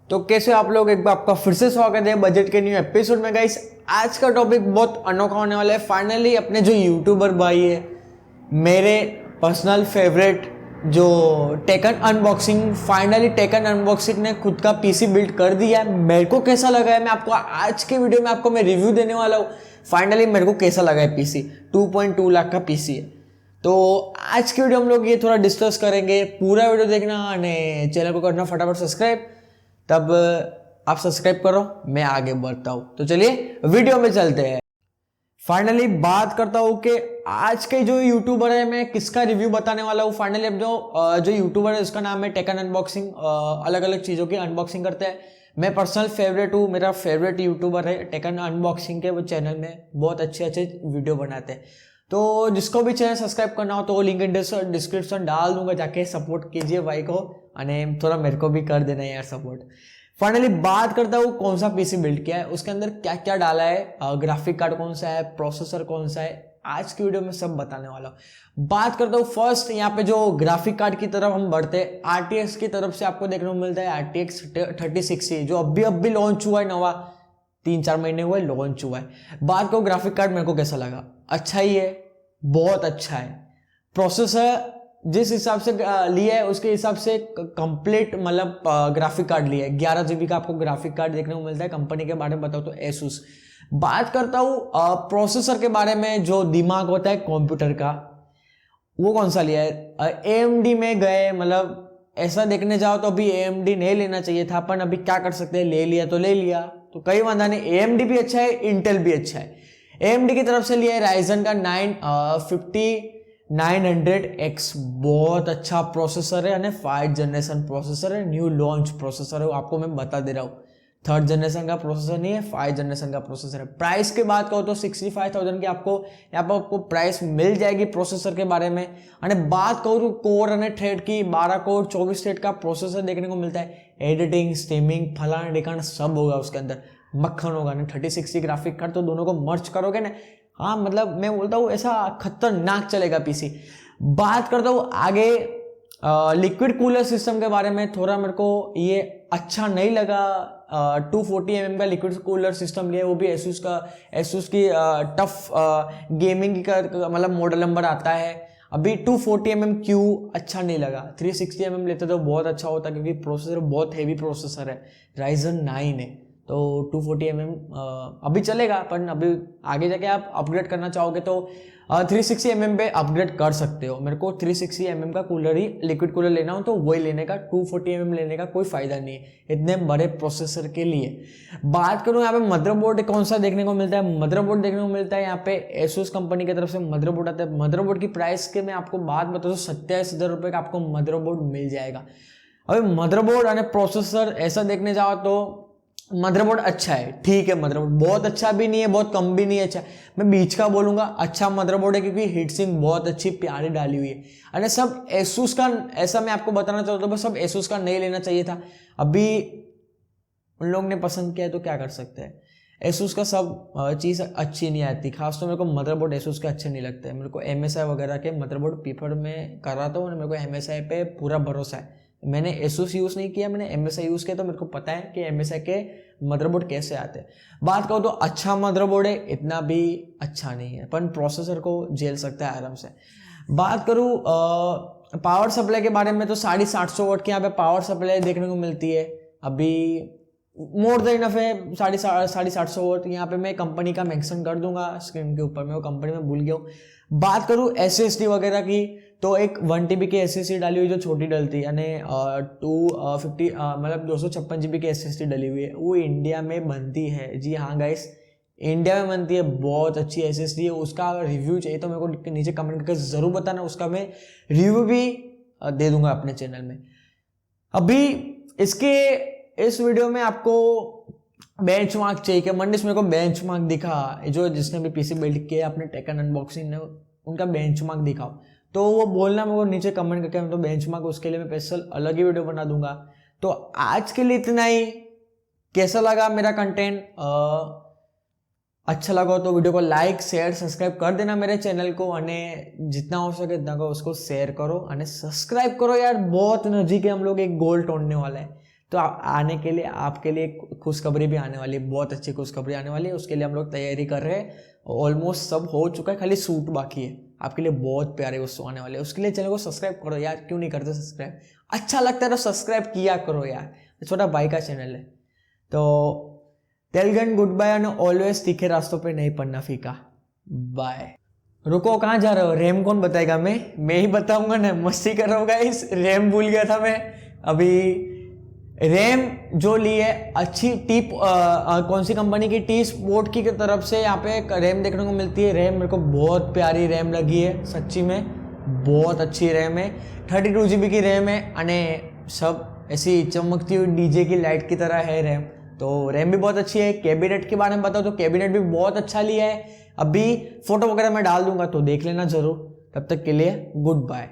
तो कैसे आप लोग, एक बार आपका फिर से स्वागत है बजट के न्यू एपिसोड में। गाइस आज का टॉपिक बहुत अनोखा होने वाला है। फाइनली अपने जो यूट्यूबर भाई है, मेरे पर्सनल फेवरेट जो taken unboxing, finally taken unboxing ने खुद का पीसी बिल्ड कर दिया है। मेरे को कैसा लगा है, मैं आपको आज के वीडियो में आपको मैं रिव्यू देने वाला हूँ। फाइनली मेरे को कैसा लगा है पीसी। 2.2 लाख का पीसी है। तो आज की वीडियो हम लोग ये थोड़ा डिस्कस करेंगे। पूरा वीडियो देखना और चैनल को करना फटाफट सब्सक्राइब। तब आप सब्सक्राइब करो, मैं आगे बढ़ता हूँ। तो चलिए वीडियो में चलते हैं। फाइनली बात करता हूँ कि आज के जो यूट्यूबर है, मैं किसका रिव्यू बताने वाला हूँ। फाइनली अब जो यूट्यूबर है उसका नाम है टेकन अनबॉक्सिंग। अलग अलग चीज़ों की अनबॉक्सिंग करते हैं। मैं पर्सनल फेवरेट हूँ, मेरा फेवरेट यूट्यूबर है टेकन अनबॉक्सिंग के। वो चैनल में बहुत अच्छे अच्छे वीडियो बनाते हैं। तो जिसको भी चैनल सब्सक्राइब करना हो तो वो लिंक डिस्क्रिप्शन डाल दूंगा, जाके सपोर्ट कीजिए भाई को, और थोड़ा मेरे को भी कर देना यार सपोर्ट। फाइनली बात करता हूँ कौन सा पीसी बिल्ड किया है, उसके अंदर क्या क्या डाला है, ग्राफिक कार्ड कौन सा है, प्रोसेसर कौन सा है, आज की वीडियो में सब बताने वाला हूँ। बात करता हूँ फर्स्ट यहाँ पे जो ग्राफिक कार्ड की तरफ हम बढ़ते हैं, RTX की तरफ से आपको देखने को मिलता है RTX 3060, जो अभी लॉन्च हुआ है, नवा 3-4 महीने हुए लॉन्च हुआ है। बात करो ग्राफिक कार्ड मेरे को कैसा लगा, अच्छा ही है, बहुत अच्छा है। प्रोसेसर जिस हिसाब से लिया है उसके हिसाब से कंप्लीट मतलब ग्राफिक कार्ड लिया है। 11 GB का आपको ग्राफिक कार्ड देखने को मिलता है। कंपनी के बारे में बताओ तो एसूस। बात करता हूँ प्रोसेसर के बारे में, जो दिमाग होता है कंप्यूटर का, वो कौन सा लिया है। AMD में गए, मतलब ऐसा देखने जाओ तो अभी AMD नहीं लेना चाहिए था, अपन अभी क्या कर सकते हैं, ले लिया तो ले लिया, तो कई वादा नहीं। AMD भी अच्छा है, इंटेल भी अच्छा है। AMD की तरफ से लिया है राइजन का 900X, बहुत अच्छा प्रोसेसर है, 5th जनरेशन प्रोसेसर है, न्यू लॉन्च प्रोसेसर है। आपको मैं बता दे रहा हूँ, 3rd जनरेशन का प्रोसेसर नहीं है, 5th जनरेशन का प्रोसेसर है। प्राइस की बात करो तो 65,000 की आपको यहाँ पर आपको प्राइस मिल जाएगी प्रोसेसर के बारे में। और बात करो तो कोर और थ्रेड की, 12 कोर 24 थ्रेड का प्रोसेसर देखने को मिलता है। एडिटिंग, स्ट्रीमिंग, फलाना ढिकाना सब होगा उसके अंदर, मक्खन होगा ना। 3060 ग्राफिक कार्ड तो दोनों को मर्ज करोगे ना, हाँ मतलब मैं बोलता हूँ ऐसा खतरनाक चलेगा पीसी। बात करता हूँ आगे लिक्विड कूलर सिस्टम के बारे में, थोड़ा मेरे को ये अच्छा नहीं लगा। 240 mm का लिक्विड कूलर सिस्टम लिया, वो भी एसूस की टफ गेमिंग का मतलब मॉडल नंबर आता है। अभी 240 mm क्यों अच्छा नहीं लगा, 360 mm लेते तो बहुत अच्छा होता, क्योंकि प्रोसेसर बहुत हेवी प्रोसेसर है, राइजन 9 है। तो 240 mm अभी चलेगा, पर अभी आगे जाके आप अपग्रेड करना चाहोगे तो 360 mm पे अपग्रेड कर सकते हो। मेरे को 360 mm का कूलर ही, लिक्विड कूलर लेना हो तो वही लेने का, 240 mm लेने का कोई फायदा नहीं है इतने बड़े प्रोसेसर के लिए। बात करूँ यहाँ पे मदरबोर्ड कौन सा देखने को मिलता है, मदरबोर्ड देखने को मिलता है यहाँ पे एसूस कंपनी की तरफ से मदरबोर्ड आता है। मदरबोर्ड की प्राइस के मैं आपको बात बताऊँ तो 27,000 रुपये का आपको मदरबोर्ड मिल जाएगा। अभी मदरबोर्ड और प्रोसेसर ऐसा देखने जाओ तो मदरबोर्ड अच्छा है, ठीक है। मदरबोर्ड बहुत अच्छा भी नहीं है, बहुत कम भी नहीं है, अच्छा मैं बीच का बोलूंगा। अच्छा मदरबोर्ड है, क्योंकि हीटसिंक बहुत अच्छी प्यारी डाली हुई है। अरे सब एसूस का, ऐसा मैं आपको बताना चाहता हूँ, सब एसूस का नहीं लेना चाहिए था। अभी उन लोग ने पसंद किया तो क्या कर सकते हैं। एसूस का सब चीज़ अच्छी नहीं आती, खास तो मेरे को मदरबोर्ड एसूस के अच्छे नहीं लगते। मेरे को MSI वगैरह के मदरबोर्ड प्रीफर में कराता हूँ, मेरे को MSI पे पूरा भरोसा है। मैंने एसूस यूज़ नहीं किया, मैंने MSI यूज़ किया, तो मेरे को पता है कि MSI के मदरबोर्ड कैसे आते हैं। बात करो तो अच्छा मदरबोर्ड है, इतना भी अच्छा नहीं है, पर प्रोसेसर को झेल सकता है आराम से। बात करूँ पावर सप्लाई के बारे में तो 750 वाट की यहाँ पे पावर सप्लाई देखने को मिलती है। अभी मोर देन इनफ है 750 वाट। यहाँ पे मैं कंपनी का मेंशन कर दूंगा स्क्रीन के ऊपर, मैं वो कंपनी में भूल गया हूँ। बात करूँ SSD वगैरह की तो एक 1 TB की SSD डाली हुई, जो छोटी डलती है, यानी 250 मतलब 256 GB की SSD डली हुई है, वो इंडिया में बनती है। जी हाँ गाइस, इंडिया में बनती है, बहुत अच्छी SSD है। उसका रिव्यू चाहिए तो मेरे को नीचे कमेंट करके ज़रूर बताना, उसका मैं रिव्यू भी दे दूंगा अपने चैनल में। अभी इस वीडियो में आपको बेंचमार्क चाहिए, मंडिस मेरे को बेंचमार्क दिखा, जो जिसने भी पीसी बिल्ड किया अपने टेकन अनबॉक्सिंग ने, उनका बेंचमार्क दिखाओ, तो वो बोलना मेरे को नीचे कमेंट करके, मैं तो बेंचमार्क उसके लिए मैं स्पेशल अलग ही वीडियो बना दूंगा। तो आज के लिए इतना ही। कैसा लगा मेरा कंटेंट, अच्छा लगा तो वीडियो को लाइक शेयर सब्सक्राइब कर देना मेरे चैनल को, अने जितना हो सके उतना को उसको शेयर करो, अने सब्सक्राइब करो यार, बहुत नजीक है हम लोग एक गोल तोड़ने वाला है। तो आने के लिए आपके लिए खुशखबरी भी आने वाली है, बहुत अच्छी खुशखबरी आने वाली है। उसके लिए हम लोग तैयारी कर रहे हैं, ऑलमोस्ट सब हो चुका है, खाली सूट बाकी है। आपके लिए बहुत प्यारे वस्तु आने वाले हैं। उसके लिए चैनल को सब्सक्राइब करो यार, क्यों नहीं करते सब्सक्राइब? अच्छा लगता है तो सब्सक्राइब किया करो यार, छोटा भाई का चैनल है। तो तेलगन गुड बाय एंड ऑलवेज तीखे रास्तों पे नहीं पड़ना फीका। बाय। रुको, कहाँ जा रहे हो? रैम कौन बताएगा? मैं ही बताऊंगा ना, मस्ती कर रहा हूँ गाइस, रैम भूल गया था मैं अभी। रैम जो ली है अच्छी कौन सी कंपनी की? टी स्पोर्ट की तरफ से यहाँ पे रैम देखने को मिलती है। रैम मेरे को बहुत प्यारी रैम लगी है, सच्ची में बहुत अच्छी रैम है। 32 GB की रैम है अने सब ऐसी चमकती हुई डीजे की लाइट की तरह है रैम। तो रैम भी बहुत अच्छी है। कैबिनेट के बारे में बताओ तो कैबिनेट भी बहुत अच्छा लिया है। अभी फोटो वगैरह मैं डाल दूंगा तो देख लेना जरूर। तब तक के लिए गुड बाय।